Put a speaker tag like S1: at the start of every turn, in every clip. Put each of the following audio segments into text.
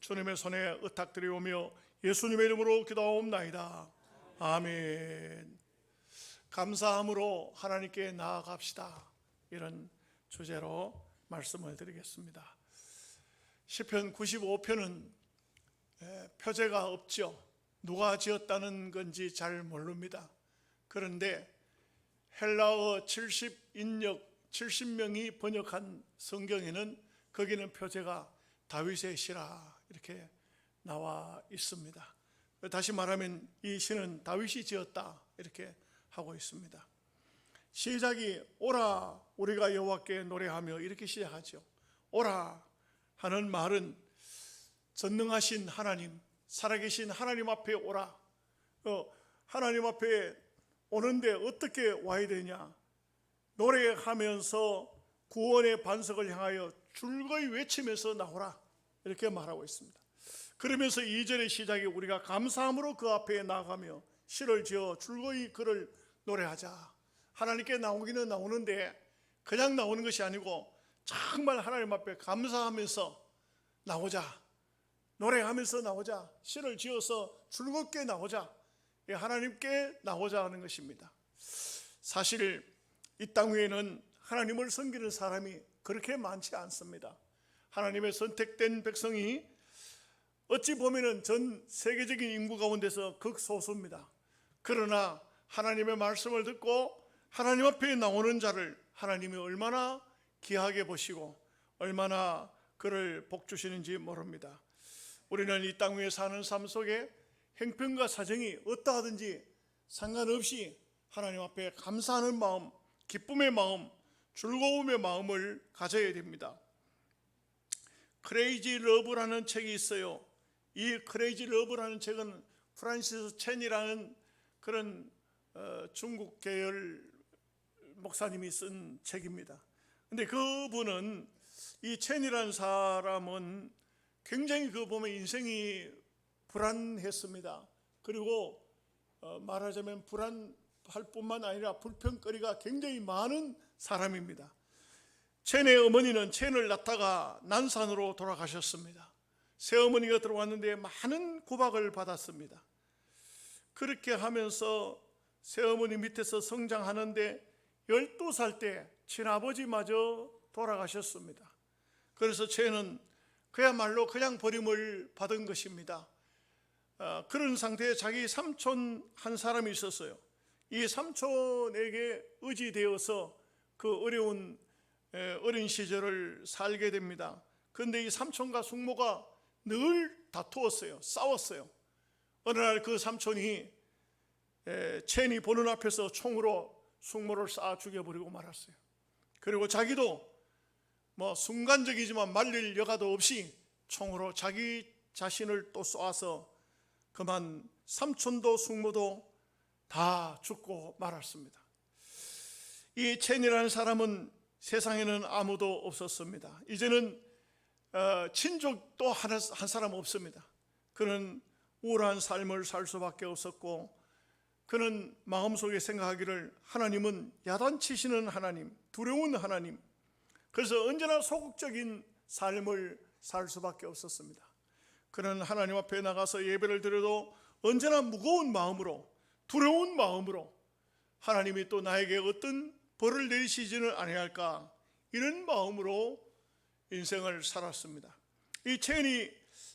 S1: 주님의 손에 의탁드리오며 예수님의 이름으로 기도하옵나이다. 아멘. 감사함으로 하나님께 나아갑시다. 이런 주제로 말씀을 드리겠습니다. 시편 95편은 표제가 없죠. 누가 지었다는 건지 잘 모릅니다. 그런데 헬라어 70인역 70명이 번역한 성경에는 거기는 표제가 다윗의 시라 이렇게 나와 있습니다. 다시 말하면 이 시는 다윗이 지었다 이렇게 하고 있습니다. 시작이 오라 우리가 여호와께 노래하며 이렇게 시작하죠. 오라 하는 말은 전능하신 하나님, 살아계신 하나님 앞에 오라. 하나님 앞에 오는데 어떻게 와야 되냐? 노래하면서 구원의 반석을 향하여 줄거이 외치면서 나오라 이렇게 말하고 있습니다. 그러면서 2절의 시작이 우리가 감사함으로 그 앞에 나아가며 시를 지어 줄거이 그를 노래하자. 하나님께 나오기는 나오는데 그냥 나오는 것이 아니고 정말 하나님 앞에 감사하면서 나오자. 노래하면서 나오자. 시를 지어서 즐겁게 나오자. 하나님께 나오자 하는 것입니다. 사실 이 땅 위에는 하나님을 섬기는 사람이 그렇게 많지 않습니다. 하나님의 선택된 백성이 어찌 보면은 전 세계적인 인구 가운데서 극소수입니다. 그러나 하나님의 말씀을 듣고 하나님 앞에 나오는 자를 하나님이 얼마나 귀하게 보시고 얼마나 그를 복주시는지 모릅니다. 우리는 이 땅 위에 사는 삶 속에 형편과 사정이 어떠하든지 상관없이 하나님 앞에 감사하는 마음, 기쁨의 마음, 즐거움의 마음을 가져야 됩니다. 크레이지 러브라는 책이 있어요. 이 크레이지 러브라는 책은 프란시스 첸이라는 그런 중국 계열 목사님이 쓴 책입니다. 근데 그분은 이 첸이라는 사람은 굉장히 그 보면 인생이 불안했습니다. 그리고 말하자면 불안할 뿐만 아니라 불평거리가 굉장히 많은 사람입니다. 첸의 어머니는 첸을 낳다가 난산으로 돌아가셨습니다. 새어머니가 들어왔는데 많은 구박을 받았습니다. 그렇게 하면서 새어머니 밑에서 성장하는데 12살 때 친아버지마저 돌아가셨습니다. 그래서 첸은 그야말로 그냥 버림을 받은 것입니다. 그런 상태에 자기 삼촌 한 사람이 있었어요. 이 삼촌에게 의지되어서 그 어려운 어린 시절을 살게 됩니다. 그런데 이 삼촌과 숙모가 늘 다투었어요. 싸웠어요. 어느 날 그 삼촌이 첸이 보는 앞에서 총으로 숙모를 쏴 죽여버리고 말았어요. 그리고 자기도 순간적이지만 말릴 여가도 없이 총으로 자기 자신을 또 쏘아서 그만 삼촌도 숙모도 다 죽고 말았습니다. 이 첸이라는 사람은 세상에는 아무도 없었습니다. 이제는 친족도 한 사람 없습니다. 그는 우울한 삶을 살 수밖에 없었고 그는 마음속에 생각하기를 하나님은 야단치시는 하나님, 두려운 하나님, 그래서 언제나 소극적인 삶을 살 수밖에 없었습니다. 그는 하나님 앞에 나가서 예배를 드려도 언제나 무거운 마음으로, 두려운 마음으로 하나님이 또 나에게 어떤 벌을 내리시지는 아니할까 이런 마음으로 인생을 살았습니다. 이 첸이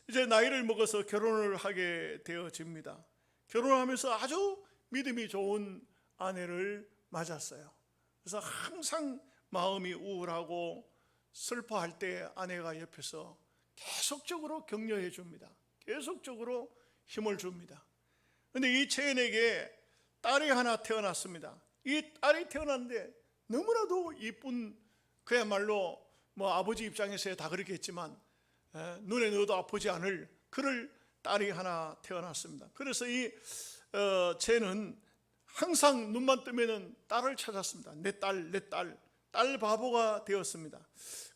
S1: 이제 나이를 먹어서 결혼을 하게 되어집니다. 결혼하면서 아주 믿음이 좋은 아내를 맞았어요. 그래서 항상 마음이 우울하고 슬퍼할 때 아내가 옆에서 계속적으로 격려해 줍니다. 계속적으로 힘을 줍니다. 그런데 이 첸에게 딸이 하나 태어났습니다. 이 딸이 태어났는데 너무나도 이쁜, 그야말로 아버지 입장에서야 다 그렇겠지만 눈에 넣어도 아프지 않을 그럴 딸이 하나 태어났습니다. 그래서 이 쟤는 항상 눈만 뜨면은 딸을 찾았습니다. 내 딸 바보가 되었습니다.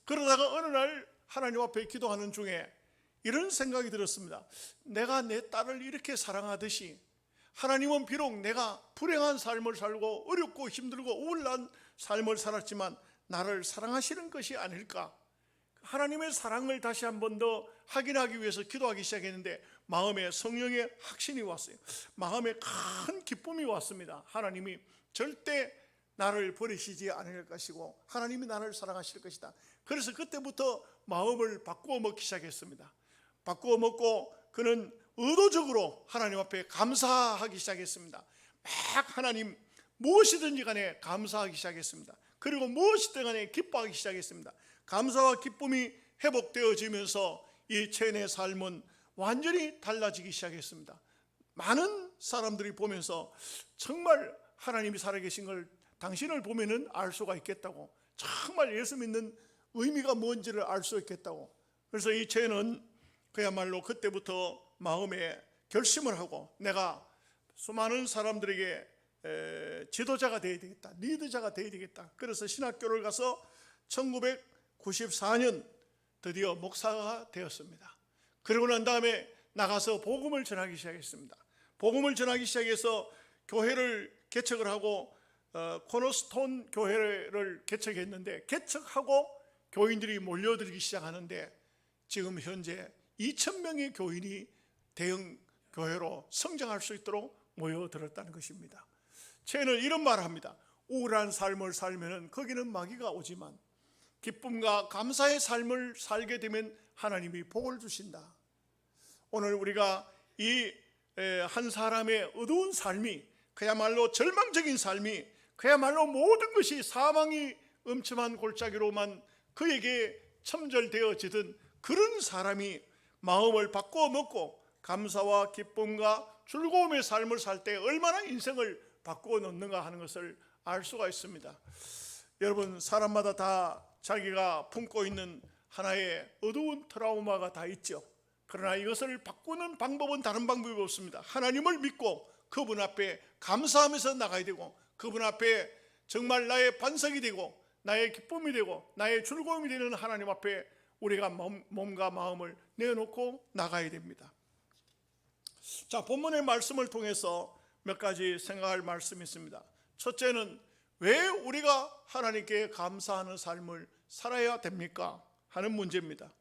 S1: 그러다가 어느 날 하나님 앞에 기도하는 중에 이런 생각이 들었습니다. 내가 내 딸을 이렇게 사랑하듯이 하나님은 비록 내가 불행한 삶을 살고 어렵고 힘들고 우울한 삶을 살았지만 나를 사랑하시는 것이 아닐까. 하나님의 사랑을 다시 한 번 더 확인하기 위해서 기도하기 시작했는데 마음에 성령의 확신이 왔어요. 마음에 큰 기쁨이 왔습니다. 하나님이 절대 나를 버리시지 않을 것이고 하나님이 나를 사랑하실 것이다. 그래서 그때부터 마음을 바꾸어 먹기 시작했습니다. 바꾸어 먹고 그는 의도적으로 하나님 앞에 감사하기 시작했습니다. 막 하나님 무엇이든지 간에 감사하기 시작했습니다. 그리고 무엇이든 간에 기뻐하기 시작했습니다. 감사와 기쁨이 회복되어지면서 이 체인의 삶은 완전히 달라지기 시작했습니다. 많은 사람들이 보면서 정말 하나님이 살아계신 걸 당신을 보면은 알 수가 있겠다고, 정말 예수 믿는 의미가 뭔지를 알 수 있겠다고. 그래서 이 체인은 그야말로 그때부터 마음에 결심을 하고 내가 수많은 사람들에게 지도자가 되어야 되겠다, 리더자가 되어야 되겠다. 그래서 신학교를 가서 1994년 드디어 목사가 되었습니다. 그러고 난 다음에 나가서 복음을 전하기 시작했습니다. 복음을 전하기 시작해서 교회를 개척을 하고 코너스톤 교회를 개척했는데, 개척하고 교인들이 몰려들기 시작하는데 지금 현재 2,000명의 교인이 대형 교회로 성장할 수 있도록 모여들었다는 것입니다. 저는 이런 말을 합니다. 우울한 삶을 살면 거기는 마귀가 오지만 기쁨과 감사의 삶을 살게 되면 하나님이 복을 주신다. 오늘 우리가 이 한 사람의 어두운 삶이, 그야말로 절망적인 삶이, 그야말로 모든 것이 사망이 음침한 골짜기로만 그에게 첨절되어지던 그런 사람이 마음을 바꾸어 먹고 감사와 기쁨과 즐거움의 삶을 살 때 얼마나 인생을 바꾸어 놓는가 하는 것을 알 수가 있습니다. 여러분, 사람마다 다 자기가 품고 있는 하나의 어두운 트라우마가 다 있죠. 그러나 이것을 바꾸는 방법은 다른 방법이 없습니다. 하나님을 믿고 그분 앞에 감사하면서 나가야 되고, 그분 앞에 정말 나의 반석이 되고 나의 기쁨이 되고 나의 즐거움이 되는 하나님 앞에 우리가 몸과 마음을 내어놓고 나가야 됩니다. 자, 본문의 말씀을 통해서 몇 가지 생각할 말씀이 있습니다. 첫째는 왜 우리가 하나님께 감사하는 삶을 살아야 됩니까? 하는 문제입니다.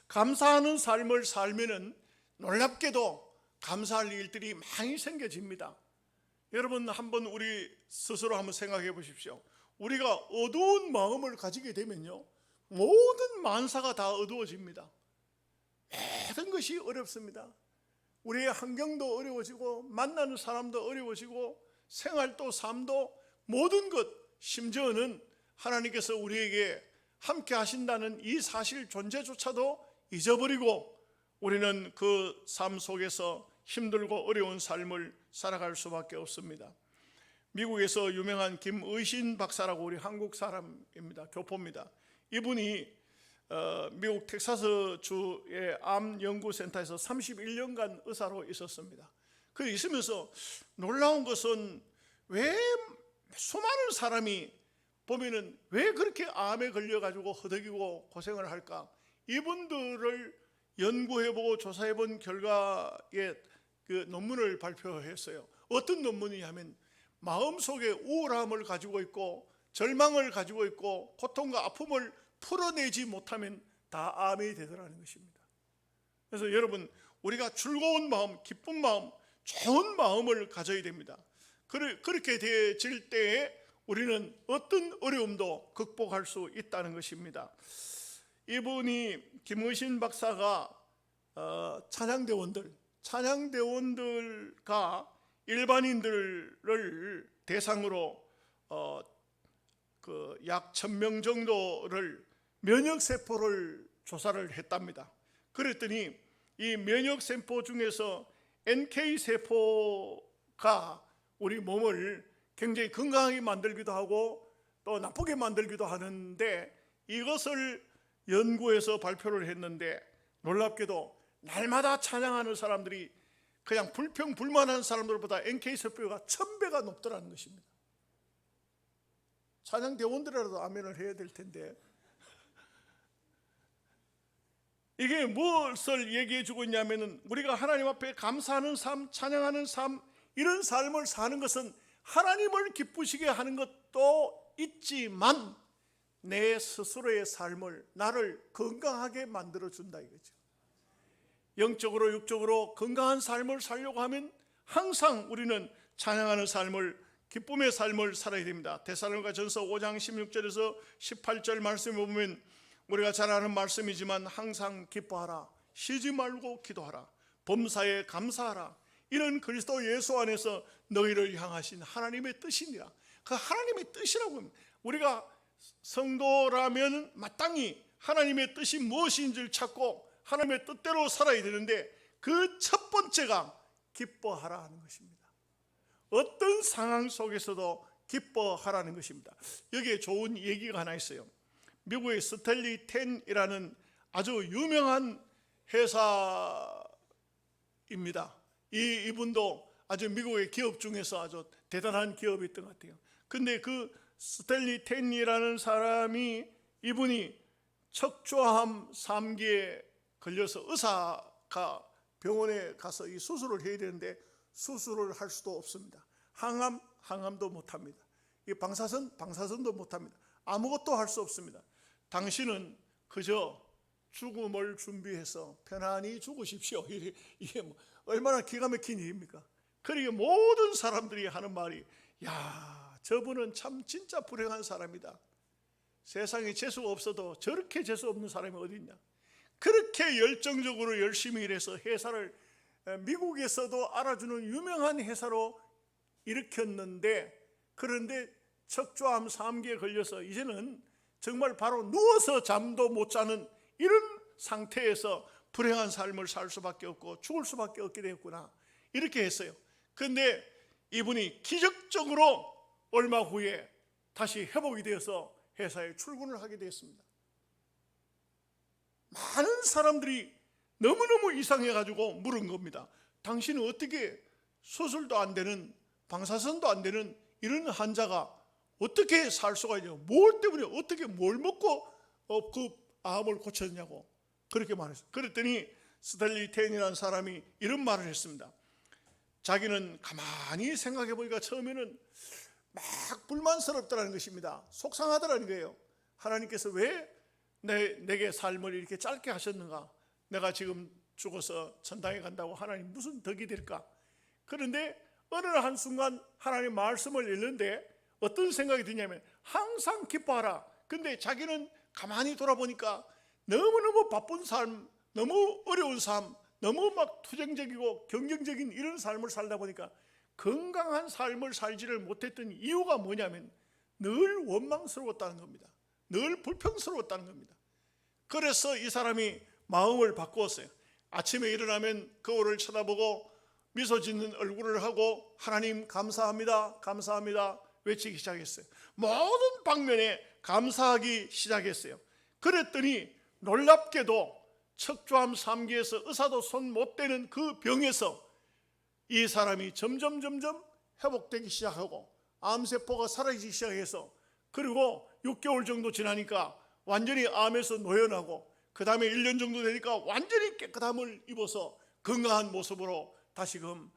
S1: 감사하는 삶을 살면은 놀랍게도 감사할 일들이 많이 생겨집니다. 여러분, 한번 우리 스스로 한번 생각해 보십시오. 우리가 어두운 마음을 가지게 되면요, 모든 만사가 다 어두워집니다. 모든 것이 어렵습니다. 우리의 환경도 어려워지고 만나는 사람도 어려워지고 생활도 삶도 모든 것, 심지어는 하나님께서 우리에게 함께 하신다는 이 사실 존재조차도 잊어버리고 우리는 그 삶 속에서 힘들고 어려운 삶을 살아갈 수밖에 없습니다. 미국에서 유명한 김의신 박사라고, 우리 한국 사람입니다. 교포입니다. 이분이 미국 텍사스 주의 암 연구센터에서 31년간 의사로 있었습니다. 그 있으면서 놀라운 것은 왜 수많은 사람이 보면은 왜 그렇게 암에 걸려가지고 허덕이고 고생을 할까? 이분들을 연구해보고 조사해본 결과에 그 논문을 발표했어요. 어떤 논문이냐면 마음속에 우울함을 가지고 있고 절망을 가지고 있고 고통과 아픔을 풀어내지 못하면 다 암이 되더라는 것입니다. 그래서 여러분, 우리가 즐거운 마음, 기쁜 마음, 좋은 마음을 가져야 됩니다. 그렇게 되어질 때에 우리는 어떤 어려움도 극복할 수 있다는 것입니다. 이분이 김의신 박사가 찬양대원들과 일반인들을 대상으로 약 1,000명 정도를 면역세포를 조사를 했답니다. 그랬더니 이 면역세포 중에서 NK세포가 우리 몸을 굉장히 건강하게 만들기도 하고 또 나쁘게 만들기도 하는데, 이것을 연구해서 발표를 했는데 놀랍게도 날마다 찬양하는 사람들이 그냥 불평불만한 사람들보다 NK세포가 1000배가 높더라는 것입니다. 찬양대원들이라도 아멘을 해야 될 텐데, 이게 무엇을 얘기해 주고 있냐면은 우리가 하나님 앞에 감사하는 삶, 찬양하는 삶, 이런 삶을 사는 것은 하나님을 기쁘시게 하는 것도 있지만 내 스스로의 삶을 나를 건강하게 만들어 준다 이거죠. 영적으로 육적으로 건강한 삶을 살려고 하면 항상 우리는 찬양하는 삶을, 기쁨의 삶을 살아야 됩니다. 데살로니가전서 5장 16절에서 18절 말씀에 보면 우리가 잘 아는 말씀이지만 항상 기뻐하라, 쉬지 말고 기도하라, 범사에 감사하라, 이는 그리스도 예수 안에서 너희를 향하신 하나님의 뜻이니라. 그 하나님의 뜻이라고, 우리가 성도라면 마땅히 하나님의 뜻이 무엇인지를 찾고 하나님의 뜻대로 살아야 되는데, 그 첫 번째가 기뻐하라 하는 것입니다. 어떤 상황 속에서도 기뻐하라는 것입니다. 여기에 좋은 얘기가 하나 있어요. 미국의 스탠리 텐이라는 아주 유명한 회사입니다. 이분도 아주 미국의 기업 중에서 아주 대단한 기업이었던 것 같아요. 근데 그 스탠리 텐이라는 사람이, 이분이 척추암 3기에 걸려서 의사가 병원에 가서 이 수술을 해야 되는데 수술을 할 수도 없습니다. 항암도 못합니다. 이 방사선도 못합니다. 아무것도 할 수 없습니다. 당신은 그저 죽음을 준비해서 편안히 죽으십시오. 이게 뭐 얼마나 기가 막힌 일입니까? 그러니까 모든 사람들이 하는 말이, 야, 저분은 참 진짜 불행한 사람이다. 세상에 재수가 없어도 저렇게 재수 없는 사람이 어디 있냐. 그렇게 열정적으로 열심히 일해서 회사를 미국에서도 알아주는 유명한 회사로 일으켰는데, 그런데 척추암 3기에 걸려서 이제는 정말 바로 누워서 잠도 못 자는 이런 상태에서 불행한 삶을 살 수밖에 없고 죽을 수밖에 없게 되었구나, 이렇게 했어요. 그런데 이분이 기적적으로 얼마 후에 다시 회복이 되어서 회사에 출근을 하게 되었습니다. 많은 사람들이 너무너무 이상해가지고 물은 겁니다. 당신은 어떻게 수술도 안 되는, 방사선도 안 되는 이런 환자가 어떻게 살 수가 있냐고, 뭘 때문에, 어떻게 뭘 먹고 그 암을 고쳤냐고 그렇게 말했어요. 그랬더니 스탠리 텐이라는 사람이 이런 말을 했습니다. 자기는 가만히 생각해 보니까 처음에는 막 불만스럽다는 것입니다. 속상하더라는 거예요. 하나님께서 왜 내게 삶을 이렇게 짧게 하셨는가? 내가 지금 죽어서 천당에 간다고 하나님 무슨 덕이 될까? 그런데 어느 한순간 하나님 말씀을 읽는데 어떤 생각이 드냐면, 항상 기뻐하라. 근데 자기는 가만히 돌아보니까 너무너무 바쁜 삶, 너무 어려운 삶, 너무 막 투쟁적이고 경쟁적인 이런 삶을 살다 보니까 건강한 삶을 살지를 못했던 이유가 뭐냐면 늘 원망스러웠다는 겁니다. 늘 불평스러웠다는 겁니다. 그래서 이 사람이 마음을 바꾸었어요. 아침에 일어나면 거울을 쳐다보고 미소 짓는 얼굴을 하고 하나님 감사합니다, 감사합니다 외치기 시작했어요. 모든 방면에 감사하기 시작했어요. 그랬더니 놀랍게도 척추암 3기에서 의사도 손 못 대는 그 병에서 이 사람이 점점 회복되기 시작하고 암세포가 사라지기 시작해서, 그리고 6개월 정도 지나니까 완전히 암에서 노연하고, 그 다음에 1년 정도 되니까 완전히 깨끗함을 입어서 건강한 모습으로 다시금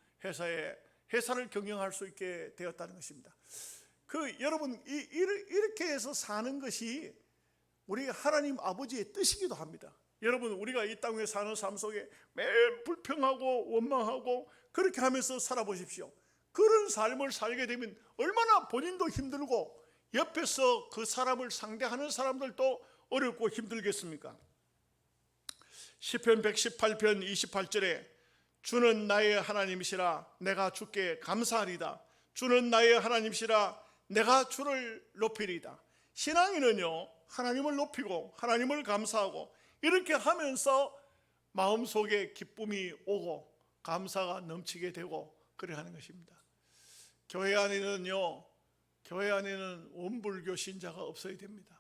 S1: 회사를 경영할 수 있게 되었다는 것입니다. 여러분, 이렇게 해서 사는 것이 우리 하나님 아버지의 뜻이기도 합니다. 여러분, 우리가 이 땅에 사는 삶 속에 매일 불평하고 원망하고 그렇게 하면서 살아보십시오. 그런 삶을 살게 되면 얼마나 본인도 힘들고 옆에서 그 사람을 상대하는 사람들도 어렵고 힘들겠습니까? 시편 118편 28절에 주는 나의 하나님이시라 내가 주께 감사하리다. 주는 나의 하나님이시라 내가 주를 높이리다. 신앙인은요, 하나님을 높이고 하나님을 감사하고 이렇게 하면서 마음속에 기쁨이 오고 감사가 넘치게 되고 그래 하는 것입니다. 교회 안에는 원불교 신자가 없어야 됩니다.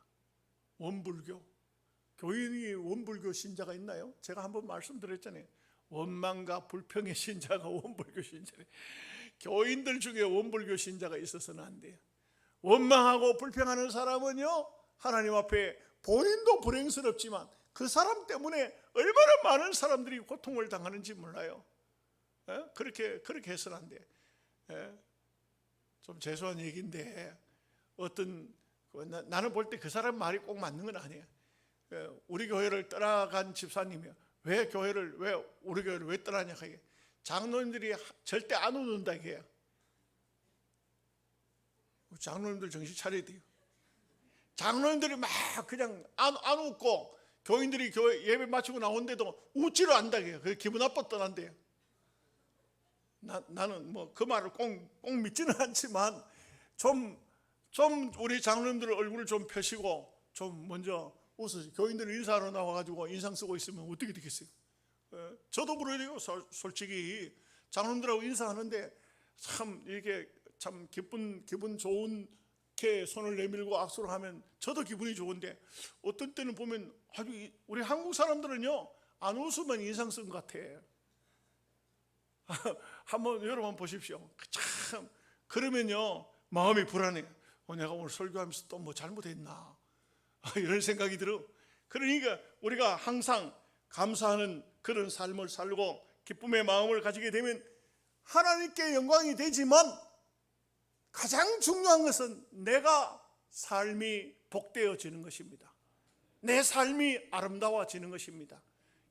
S1: 원불교. 교인이 원불교 신자가 있나요? 제가 한번 말씀드렸잖아요. 원망과 불평의 신자가 원불교 신자예요. 교인들 중에 원불교 신자가 있어서는 안 돼요. 원망하고 불평하는 사람은요, 하나님 앞에 본인도 불행스럽지만 그 사람 때문에 얼마나 많은 사람들이 고통을 당하는지 몰라요. 그렇게 해서는 안 돼. 좀 죄송한 얘기인데 어떤 나는 볼 때 그 사람 말이 꼭 맞는 건 아니에요. 우리 교회를 떠나간 집사님이요. 왜 우리 교회를 왜 떠나냐 하게, 장로님들이 절대 안 웃는다 이게요. 장로님들 정신 차려야 돼요. 장로님들이 막 그냥 안 웃고, 교인들이 교회 예배 마치고 나온데도 웃지를 않다게요. 그게 기분 나빠 떠난대요. 나는 뭐 그 말을 꼭 믿지는 않지만 좀 우리 장로님들 얼굴을 좀 펴시고 좀 먼저 웃으시. 교인들 인사하러 나와가지고 인상 쓰고 있으면 어떻게 되겠어요? 저도 그래야 돼요. 솔직히 장로님들하고 인사하는데 참 이게 참 기분 좋게 손을 내밀고 악수를 하면 저도 기분이 좋은데, 어떤 때는 보면 아주 우리 한국 사람들은요 안 웃으면 인상 쓴 것 같아. 한번 여러분 보십시오. 참 그러면요 마음이 불안해. 내가 오늘 설교하면서 또 뭐 잘못했나 이런 생각이 들어. 그러니까 우리가 항상 감사하는 그런 삶을 살고 기쁨의 마음을 가지게 되면 하나님께 영광이 되지만, 가장 중요한 것은 내가 삶이 복되어지는 것입니다. 내 삶이 아름다워지는 것입니다.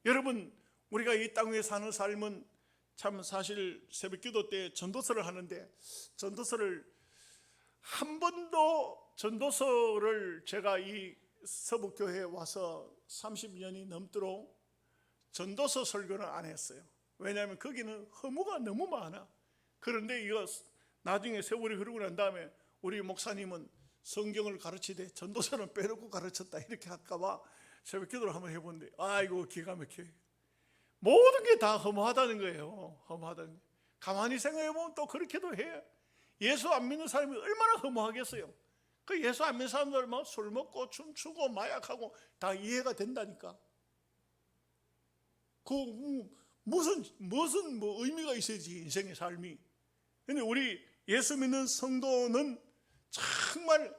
S1: 여러분, 우리가 이 땅에 사는 삶은 참 사실 새벽기도 때 전도서를 하는데, 전도서를 한 번도 전도서를 제가 이 서북교회에 와서 30년이 넘도록 전도서 설교를 안 했어요. 왜냐하면 거기는 허무가 너무 많아. 그런데 이거 나중에 세월이 흐르고 난 다음에 우리 목사님은 성경을 가르치되 전도서는 빼놓고 가르쳤다 이렇게 할까봐 새벽기도를 한번 해본데, 아이고 기가 막혀요. 모든 게 다 허무하다는 거예요. 허무하다는 거예요. 가만히 생각해보면 또 그렇게도 해. 예수 안 믿는 사람이 얼마나 허무하겠어요. 그 예수 안 믿는 사람들 막 술 먹고 춤추고 마약하고 다 이해가 된다니까. 그 무슨 뭐 의미가 있어야지 인생의 삶이. 근데 우리 예수 믿는 성도는 정말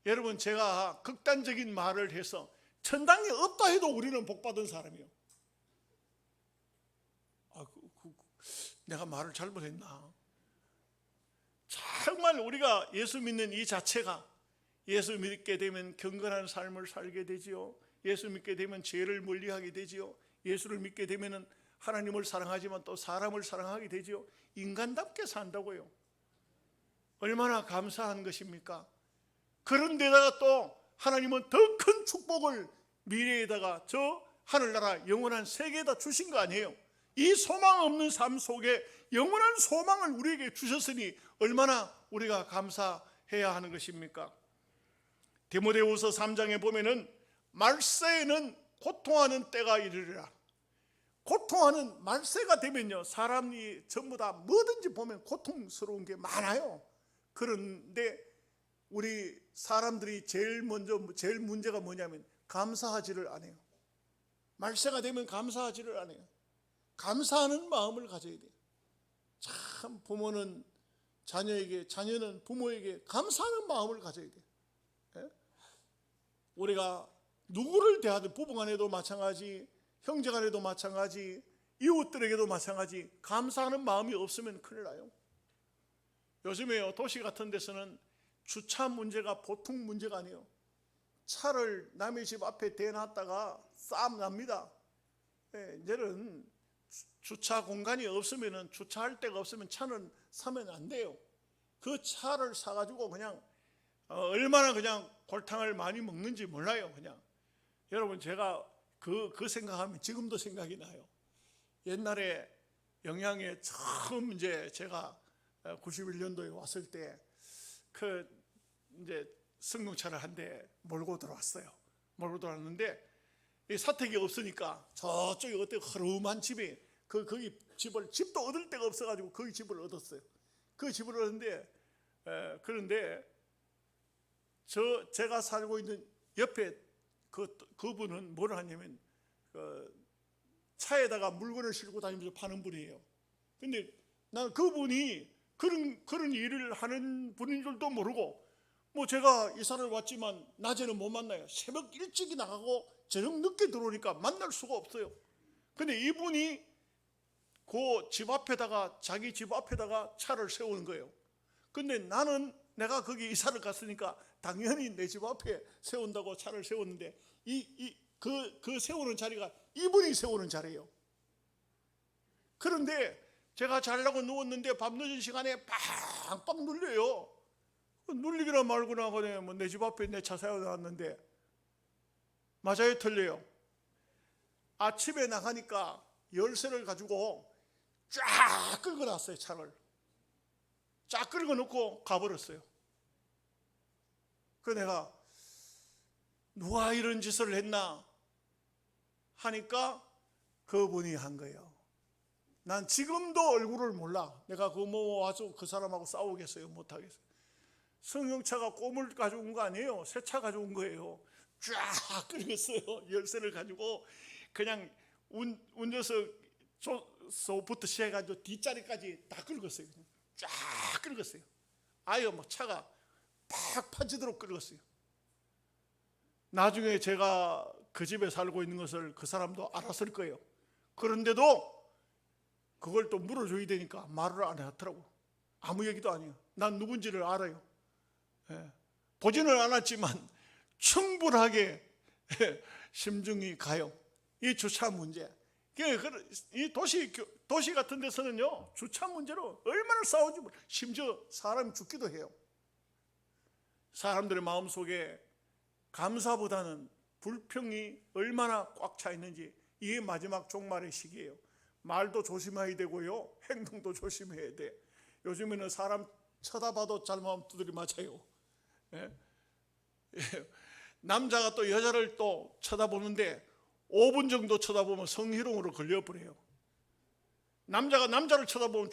S1: 여러분, 제가 극단적인 말을 해서 천당이 없다 해도 우리는 복받은 사람이에요. 내가 말을 잘못했나? 정말 우리가 예수 믿는 이 자체가, 예수 믿게 되면 경건한 삶을 살게 되지요. 예수 믿게 되면 죄를 멀리하게 되지요. 예수를 믿게 되면 하나님을 사랑하지만 또 사람을 사랑하게 되지요. 인간답게 산다고요. 얼마나 감사한 것입니까? 그런데다가 또 하나님은 더 큰 축복을 미래에다가 저 하늘나라 영원한 세계에다 주신 거 아니에요. 이 소망 없는 삶 속에 영원한 소망을 우리에게 주셨으니 얼마나 우리가 감사해야 하는 것입니까? 디모데후서 3장에 보면은 말세에는 고통하는 때가 이르리라. 고통하는 말세가 되면요, 사람이 전부 다 뭐든지 보면 고통스러운 게 많아요. 그런데 우리 사람들이 제일 문제가 뭐냐면 감사하지를 않아요. 말세가 되면 감사하지를 않아요. 감사하는 마음을 가져야 돼요. 참 부모는 자녀에게, 자녀는 부모에게 감사하는 마음을 가져야 돼요. 예? 우리가 누구를 대하든 부부간에도 마찬가지, 형제간에도 마찬가지, 이웃들에게도 마찬가지, 감사하는 마음이 없으면 큰일 나요. 요즘에요, 도시 같은 데서는 주차 문제가 보통 문제가 아니에요. 차를 남의 집 앞에 대놨다가 싸움 납니다. 이제는 주차 공간이 없으면, 주차할 데가 없으면 차는 사면 안 돼요. 그 차를 사가지고 그냥 얼마나 그냥 골탕을 많이 먹는지 몰라요. 그냥 여러분, 제가 그 생각하면 지금도 생각이 나요. 옛날에 영양에 처음 이제 제가 91년도에 왔을 때 이제 승용차를 한 대 몰고 들어왔어요. 몰고 들어왔는데 이 사택이 없으니까 저쪽에 어떤 허름한 집에 거기 집도 얻을 데가 없어가지고 거기 집을 얻었어요. 그 집을 얻었는데 그런데 제가 살고 있는 옆에 그분은 뭘 하냐면 차에다가 물건을 싣고 다니면서 파는 분이에요. 근데 난 그분이 그런 일을 하는 분인 줄도 모르고, 뭐 제가 이사를 왔지만 낮에는 못 만나요. 새벽 일찍이 나가고 저녁 늦게 들어오니까 만날 수가 없어요. 근데 이분이 그 집 앞에다가, 자기 집 앞에다가 차를 세우는 거예요. 근데 내가 거기 이사를 갔으니까 당연히 내 집 앞에 세운다고 차를 세웠는데 그 세우는 자리가 이분이 세우는 자리예요. 그런데 제가 자려고 누웠는데 밤늦은 시간에 빵빵 눌려요. 눌리기나 말거나 그냥 뭐 내 집 앞에 내 차 세워놨는데 맞아요, 틀려요? 아침에 나가니까 열쇠를 가지고 쫙 끌고 났어요. 차를 쫙 끌고 놓고 가버렸어요. 그 내가 누가 이런 짓을 했나 하니까 그분이 한 거예요. 난 지금도 얼굴을 몰라. 내가 와서 그 사람하고 싸우겠어요? 못하겠어요. 승용차가 꼬물 가져온 거 아니에요. 새 차 가져온 거예요. 쫙 끌었어요. 열쇠를 가지고 그냥 운전석부터 시작해가지고 뒷자리까지 다 끌었어요. 쫙 끌었어요. 아유, 막 차가 팍 파지도록 끌었어요. 나중에 제가 그 집에 살고 있는 것을 그 사람도 알았을 거예요. 그런데도 그걸 또 물어줘야 되니까 말을 안 하더라고. 아무 얘기도 아니에요. 난 누군지를 알아요. 보지는 않았지만 충분하게 심증이 가요. 이 주차 문제. 이 도시 같은 데서는요, 주차 문제로 얼마나 싸우지, 심지어 사람이 죽기도 해요. 사람들의 마음속에 감사보다는 불평이 얼마나 꽉 차 있는지, 이게 마지막 종말의 시기예요. 말도 조심해야 되고요, 행동도 조심해야 돼. 요즘에는 사람 쳐다봐도 잘못하면 두드리 맞아요. 남자가 또 여자를 또 쳐다보는데 5분 정도 쳐다보면 성희롱으로 걸려버려요. 남자가 남자를 쳐다보면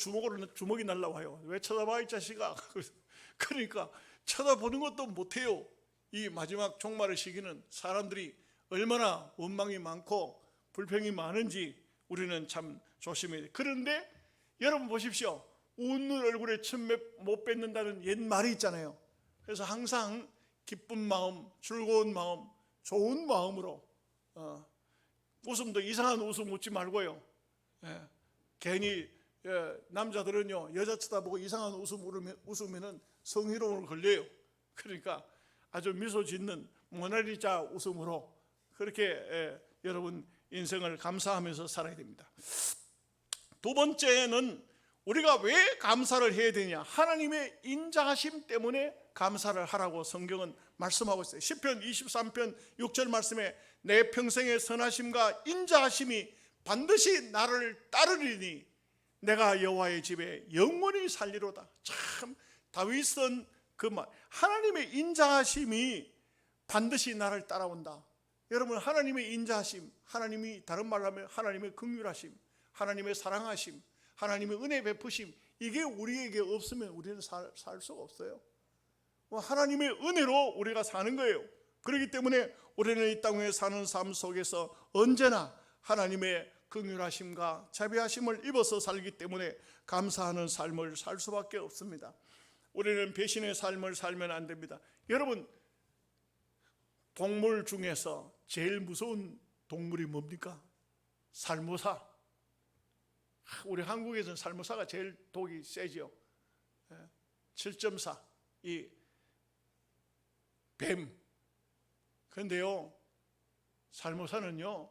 S1: 주먹이 날라와요. 왜 쳐다봐 이 자식아. 그러니까 쳐다보는 것도 못해요. 이 마지막 종말의 시기는 사람들이 얼마나 원망이 많고 불평이 많은지 우리는 참 조심해야 돼요. 그런데 여러분 보십시오. 웃는 얼굴에 침 못 뱉는다는 옛 말이 있잖아요. 그래서 항상 기쁜 마음, 즐거운 마음, 좋은 마음으로 웃음도 이상한 웃음 웃지 말고요. 괜히 남자들은요, 여자 쳐다보고 이상한 웃음 웃으면 성희롱으로 걸려요. 그러니까 아주 미소 짓는 모나리자 웃음으로 그렇게 여러분 인생을 감사하면서 살아야 됩니다. 두 번째는 우리가 왜 감사를 해야 되냐? 하나님의 인자하심 때문에 감사를 하라고 성경은 말씀하고 있어요. 시편 23편 6절 말씀에 내 평생의 선하심과 인자하심이 반드시 나를 따르리니 내가 여호와의 집에 영원히 살리로다. 참 다윗은 그 말, 하나님의 인자하심이 반드시 나를 따라온다. 여러분, 하나님의 인자하심, 하나님이 다른 말로 하면 하나님의 긍휼하심, 하나님의 사랑하심, 하나님의 은혜 베푸심, 이게 우리에게 없으면 우리는 살 수가 없어요. 하나님의 은혜로 우리가 사는 거예요. 그렇기 때문에 우리는 이 땅에 사는 삶 속에서 언제나 하나님의 긍휼하심과 자비하심을 입어서 살기 때문에 감사하는 삶을 살 수밖에 없습니다. 우리는 배신의 삶을 살면 안 됩니다. 여러분, 동물 중에서 제일 무서운 동물이 뭡니까? 살모사. 우리 한국에서는 살모사가 제일 독이 세죠. 7.4 이 뱀. 그런데요, 살모사는요,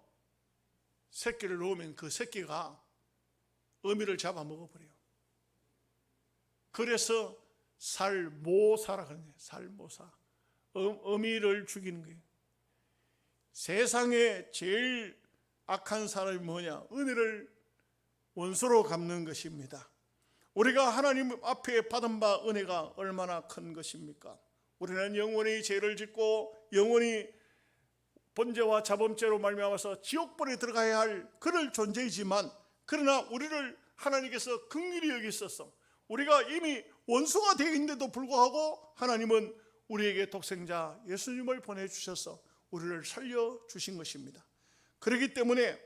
S1: 새끼를 놓으면 그 새끼가 어미를 잡아먹어버려요. 그래서 살모사라 그러네요. 살모사. 어미를 죽이는 거예요. 세상에 제일 악한 사람이 뭐냐? 은혜를 원수로 갚는 것입니다. 우리가 하나님 앞에 받은 바 은혜가 얼마나 큰 것입니까? 우리는 영원히 죄를 짓고 영원히 번제와 자범죄로 말미암아서 지옥불에 들어가야 할 그럴 존재이지만, 그러나 우리를 하나님께서 긍휼히 여기셔서 우리가 이미 원수가 되어 있는데도 불구하고 하나님은 우리에게 독생자 예수님을 보내주셔서 우리를 살려주신 것입니다. 그렇기 때문에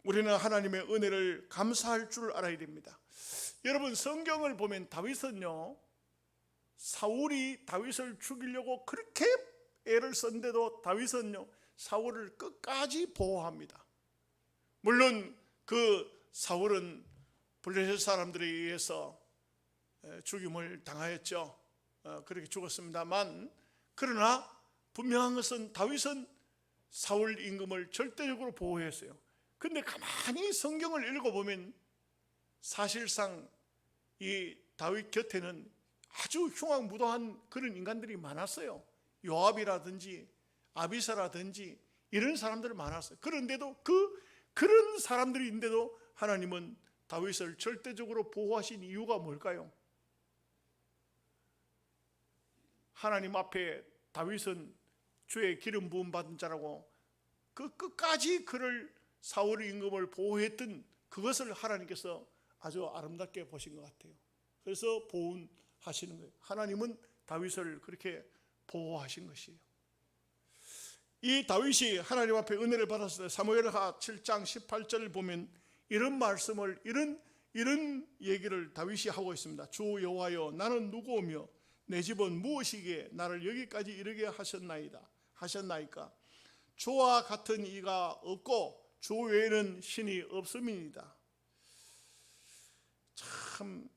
S1: 우리는 하나님의 은혜를 감사할 줄 알아야 됩니다. 여러분, 성경을 보면 다윗은요, 사울이 다윗을 죽이려고 그렇게 애를 썼는데도 다윗은요, 사울을 끝까지 보호합니다. 물론 그 사울은 블레셋 사람들에 의해서 죽임을 당하였죠. 그렇게 죽었습니다만, 그러나 분명한 것은 다윗은 사울 임금을 절대적으로 보호했어요. 근데 가만히 성경을 읽어보면 사실상 이 다윗 곁에는 아주 흉악무도한 그런 인간들이 많았어요. 요압이라든지 아비사라든지 이런 사람들이 많았어요. 그런데도 그런 사람들인데도 하나님은 다윗을 절대적으로 보호하신 이유가 뭘까요? 하나님 앞에 다윗은 주의 기름 부음 받은 자라고 그 끝까지 그를 사울 임금을 보호했던 그것을 하나님께서 아주 아름답게 보신 것 같아요. 그래서 보훈하시는 거예요. 하나님은 다윗을 그렇게 보호하신 것이에요. 이 다윗이 하나님 앞에 은혜를 받았을 때 사무엘하 7장 18절을 보면 이런 말씀을 이런 얘기를 다윗이 하고 있습니다. 주 여호와여, 나는 누구오며 내 집은 무엇이기에 나를 여기까지 이르게 하셨나이까? 주와 같은 이가 없고 주 외에는 신이 없음이니이다. 참,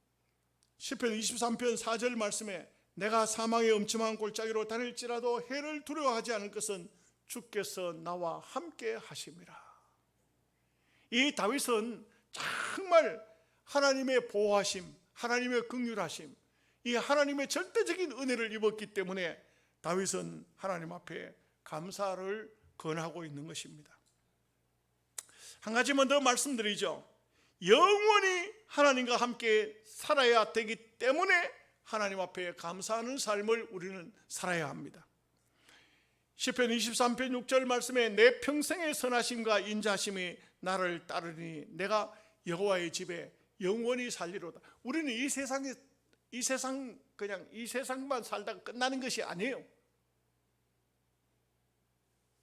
S1: 시편 23편 4절 말씀에 내가 사망의 엄침한 골짜기로 다닐지라도 해를 두려워하지 않을 것은 주께서 나와 함께 하심이라. 이 다윗은 정말 하나님의 보호하심, 하나님의 긍휼하심, 이 하나님의 절대적인 은혜를 입었기 때문에 다윗은 하나님 앞에 감사를 권하고 있는 것입니다. 한 가지만 더 말씀드리죠. 영원히 하나님과 함께 살아야 되기 때문에 하나님 앞에 감사하는 삶을 우리는 살아야 합니다. 시편 23편 6절 말씀에 내 평생의 선하심과 인자심이 나를 따르니 내가 여호와의 집에 영원히 살리로다. 우리는 이 세상만 살다가 끝나는 것이 아니에요.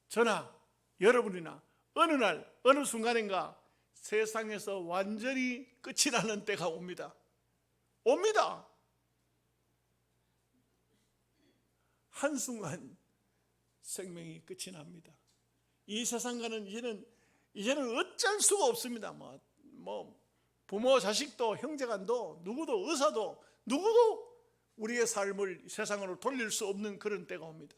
S1: 저나 여러분이나 어느 날 어느 순간인가 세상에서 완전히 끝이 나는 때가 옵니다. 한순간 생명이 끝이 납니다. 이 세상과는 이제는 어쩔 수가 없습니다. 뭐 부모, 자식도, 형제간도, 누구도, 의사도, 누구도 우리의 삶을 세상으로 돌릴 수 없는 그런 때가 옵니다.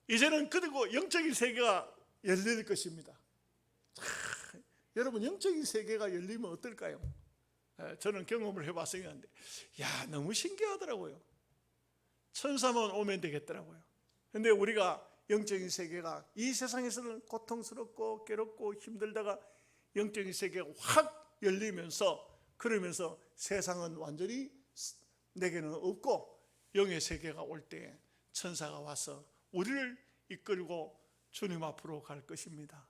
S1: 이제는 그리고 영적인 세계가 열릴 것입니다. 여러분, 영적인 세계가 열리면 어떨까요? 저는 경험을 해봤어요. 너무 신기하더라고요. 천사만 오면 되겠더라고요. 근데 우리가 영적인 세계가 이 세상에서는 고통스럽고 괴롭고 힘들다가 영적인 세계가 확 열리면서 그러면서 세상은 완전히 내게는 없고 영의 세계가 올 때 천사가 와서 우리를 이끌고 주님 앞으로 갈 것입니다.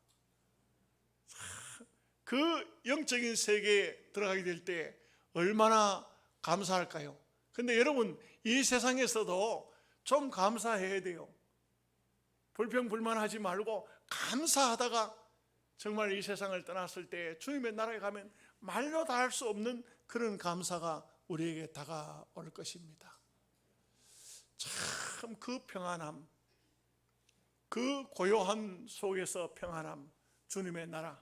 S1: 그 영적인 세계에 들어가게 될 때 얼마나 감사할까요? 근데 여러분, 이 세상에서도 좀 감사해야 돼요. 불평불만하지 말고 감사하다가 정말 이 세상을 떠났을 때 주님의 나라에 가면 말로 다 할 수 없는 그런 감사가 우리에게 다가올 것입니다. 참 그 평안함, 그 고요함 속에서 평안함, 주님의 나라,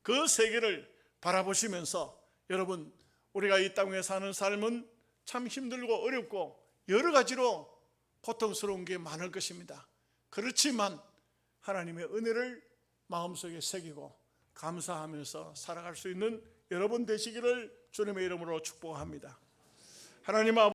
S1: 그 세계를 바라보시면서 여러분, 우리가 이 땅에 사는 삶은 참 힘들고 어렵고 여러 가지로 고통스러운 게 많을 것입니다. 그렇지만 하나님의 은혜를 마음속에 새기고 감사하면서 살아갈 수 있는 여러분 되시기를 주님의 이름으로 축복합니다. 하나님 아버지,